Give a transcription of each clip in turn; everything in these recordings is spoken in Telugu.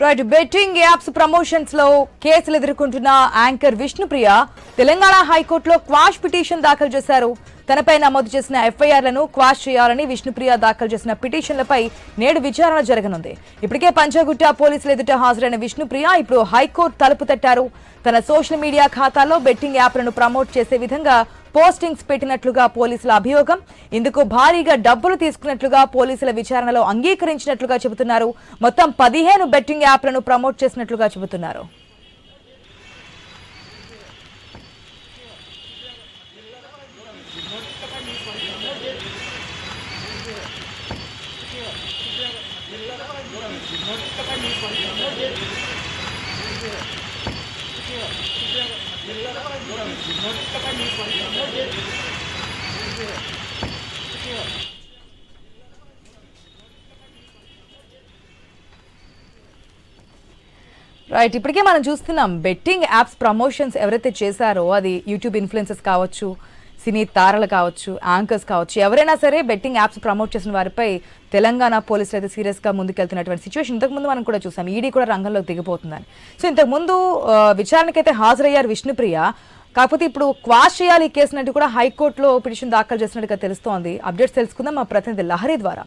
రైట్ బెట్టింగ్ యాప్స్ ప్రమోషన్స్ లో కేసులు ఎదుర్కొంటున్న యాంకర్ విష్ణుప్రియ తెలంగాణ హైకోర్టులో క్వాష్ పిటిషన్ దాఖలు చేశారు. తనపై నమోదు చేసిన ఎఫ్ఐఆర్లను క్వాష్ చేయాలని విష్ణుప్రియ దాఖలు చేసిన పిటిషన్లపై నేడు విచారణ జరగనుంది. ఇప్పటికే పంజాగుట్ట పోలీసుల ఎదుట హాజరైన విష్ణుప్రియ ఇప్పుడు హైకోర్టు తలుపు తట్టారు. తన సోషల్ మీడియా ఖాతాలో బెట్టింగ్ యాప్లను ప్రమోట్ చేసే విధంగా పోస్టింగ్స్ పెట్టినట్లుగా పోలీసుల అభియోగం. ఇందుకు భారీగా డబ్బులు తీసుకున్నట్లుగా పోలీసుల విచారణలో అంగీకరించినట్లుగా చెబుతున్నారు. మొత్తం 15 బెట్టింగ్ యాప్లను ప్రమోట్ చేసినట్లుగా చెబుతున్నారు. రైట్, ఇప్పటికే మనం చూస్తున్నాం బెట్టింగ్ యాప్స్ ప్రమోషన్స్ ఎవరైతే చేశారో అది యూట్యూబ్ ఇన్ఫ్లుయెన్సర్స్ కావచ్చు, సినీ తారలు కావచ్చు, యాంకర్స్ కావచ్చు, ఎవరైనా సరే బెట్టింగ్ యాప్స్ ప్రమోట్ చేసిన వారిపై తెలంగాణ పోలీసులు అయితే సీరియస్గా ముందుకెళ్తున్నటువంటి సిచ్యువేషన్ ఇంతకుముందు మనం కూడా చూసాం. ఈడీ కూడా రంగంలోకి దిగిపోతుందని. సో ఇంతకుముందు విచారణకైతే హాజరయ్యారు విష్ణుప్రియ. కాకపోతే ఇప్పుడు క్వాష్ చేయాలి ఈ కేసునంటూ కూడా హైకోర్టులో పిటిషన్ దాఖలు చేసినట్టుగా తెలుస్తోంది. అప్డేట్స్ తెలుసుకుందాం మా ప్రతినిధి లహరి ద్వారా.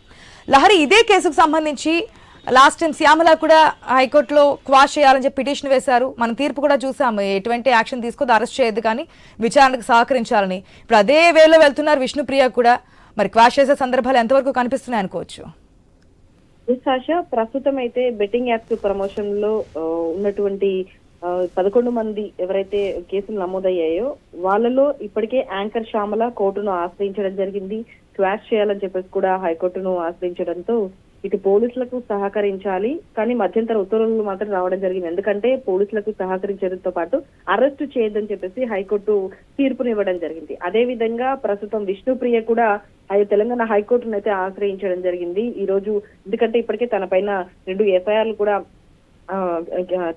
లహరి, ఇదే కేసుకు సంబంధించి లాస్ట్ టైం శ్యామల కూడా హైకోర్టులో క్వాష్ చేయాలని చెప్పి పిటిషన్ వేశారు. మనం తీర్పు కూడా చూసాము, ఎటువంటి యాక్షన్ తీసుకోదు, అరెస్ట్ చేయొద్దు, కానీ విచారణకు సహకరించాలని. ఇప్పుడు అదే వేలో వెళ్తున్నారు విష్ణుప్రియ కూడా. మరి క్వాష్ చేసే సందర్భాలు ఎంతవరకు కనిపిస్తున్నాయి అనుకోవచ్చు? ప్రస్తుతం అయితే బెట్టింగ్ యాప్స్ ప్రమోషన్ లో ఉన్నటువంటి 11 మంది ఎవరైతే కేసులు నమోదయ్యాయో వాళ్ళలో ఇప్పటికే యాంకర్ శ్యామల కోర్టును ఆశ్రయించడం జరిగింది. క్వాష్ చేయాలని చెప్పేసి కూడా హైకోర్టును ఆశ్రయించడంతో ఇటు పోలీసులకు సహకరించాలి, కానీ మధ్యంతర ఉత్తర్వులు మాత్రం రావడం జరిగింది. ఎందుకంటే పోలీసులకు సహకరించడంతో పాటు అరెస్టు చేయొద్దని చెప్పేసి హైకోర్టు తీర్పునివ్వడం జరిగింది. అదే విధంగా ప్రస్తుతం విష్ణుప్రియ కూడా తెలంగాణ హైకోర్టును అయితే ఆశ్రయించడం జరిగింది ఈ రోజు. ఎందుకంటే ఇప్పటికే తన పైన 2 ఎఫ్ఐఆర్లు కూడా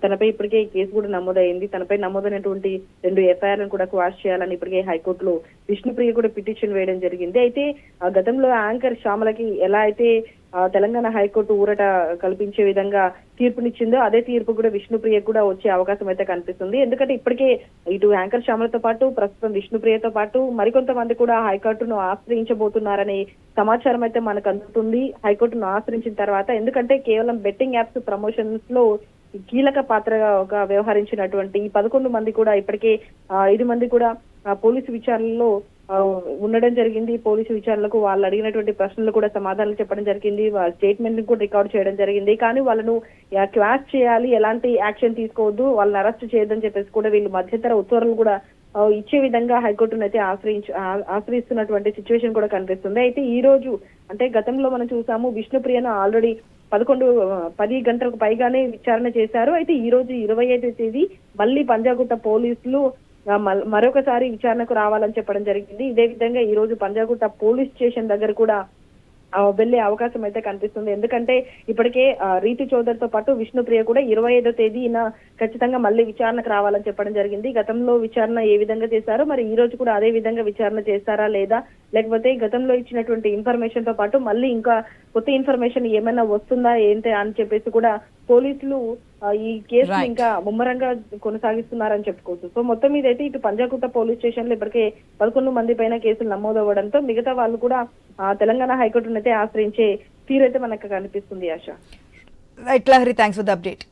తనపై ఇప్పటికే కేసు కూడా నమోదైంది. తనపై నమోదైనటువంటి 2 ఎఫ్ఐఆర్లను కూడా క్వాష్ చేయాలని ఇప్పటికే హైకోర్టులో విష్ణుప్రియ కూడా పిటిషన్ వేయడం జరిగింది. అయితే గతంలో యాంకర్ శ్యామలకి ఎలా అయితే తెలంగాణ హైకోర్టు ఊరట కల్పించే విధంగా తీర్పునిచ్చిందో అదే తీర్పు కూడా విష్ణుప్రియ కూడా వచ్చే అవకాశం అయితే కనిపిస్తుంది. ఎందుకంటే ఇప్పటికే ఇటు యాంకర్ శ్యామలతో పాటు ప్రస్తుతం విష్ణుప్రియతో పాటు మరికొంతమంది కూడా హైకోర్టును ఆశ్రయించబోతున్నారనే సమాచారం అయితే మనకు అందుతుంది హైకోర్టును ఆశ్రయించిన తర్వాత. ఎందుకంటే కేవలం బెట్టింగ్ యాప్స్ ప్రమోషన్స్ లో కీలక పాత్రగా వ్యవహరించినటువంటి ఈ 11 మంది కూడా ఇప్పటికే 5 మంది కూడా పోలీసు విచారణలో ఉండడం జరిగింది. పోలీసు విచారణలకు వాళ్ళు అడిగినటువంటి ప్రశ్నలు కూడా సమాధానాలు చెప్పడం జరిగింది. వాళ్ళ స్టేట్మెంట్ కూడా రికార్డ్ చేయడం జరిగింది. కానీ వాళ్ళను క్వాష్ చేయాలి, ఎలాంటి యాక్షన్ తీసుకోవద్దు, వాళ్ళని అరెస్ట్ చేయొద్దని చెప్పేసి కూడా వీళ్ళు మధ్యంతర ఉత్తర్వులు కూడా ఇచ్చే విధంగా హైకోర్టును అయితే ఆశ్రయిస్తున్నటువంటి సిచ్యువేషన్ కూడా కనిపిస్తుంది. అయితే ఈ రోజు అంటే గతంలో మనం చూసాము విష్ణుప్రియను ఆల్రెడీ 10 గంటలకు పైగానే విచారణ చేశారు. అయితే ఈ రోజు 25వ తేదీ మళ్ళీ పంజాగుట్ట పోలీసులు మరొకసారి విచారణకు రావాలని చెప్పడం జరిగింది. ఇదే విధంగా ఈ రోజు పంజాగుట్ట పోలీస్ స్టేషన్ దగ్గర కూడా వెళ్లే అవకాశం అయితే కనిపిస్తుంది. ఎందుకంటే ఇప్పటికే రీతు చౌదరితో పాటు విష్ణుప్రియ కూడా 25వ తేదీన ఖచ్చితంగా మళ్ళీ విచారణకు రావాలని చెప్పడం జరిగింది. గతంలో విచారణ ఏ విధంగా చేశారో మరి ఈ రోజు కూడా అదే విధంగా విచారణ చేస్తారా లేదా, లేకపోతే గతంలో ఇచ్చినటువంటి ఇన్ఫర్మేషన్ తో పాటు మళ్ళీ ఇంకా కొత్త ఇన్ఫర్మేషన్ ఏమైనా వస్తుందా ఏంటి అని చెప్పేసి కూడా పోలీసులు ఈ కేసు ఇంకా ముమ్మరంగా కొనసాగిస్తున్నారని చెప్పుకోవచ్చు. సో మొత్తం మీద అయితే ఇటు పంజాగుట్ట పోలీస్ స్టేషన్ లో ఇప్పటికే 11 మంది పైన కేసులు నమోదవ్వడంతో మిగతా వాళ్ళు కూడా తెలంగాణ హైకోర్టును అయితే ఆశ్రయించే తీరైతే మనకు కనిపిస్తుంది. ఆశ. Right Lahari, thanks for the update.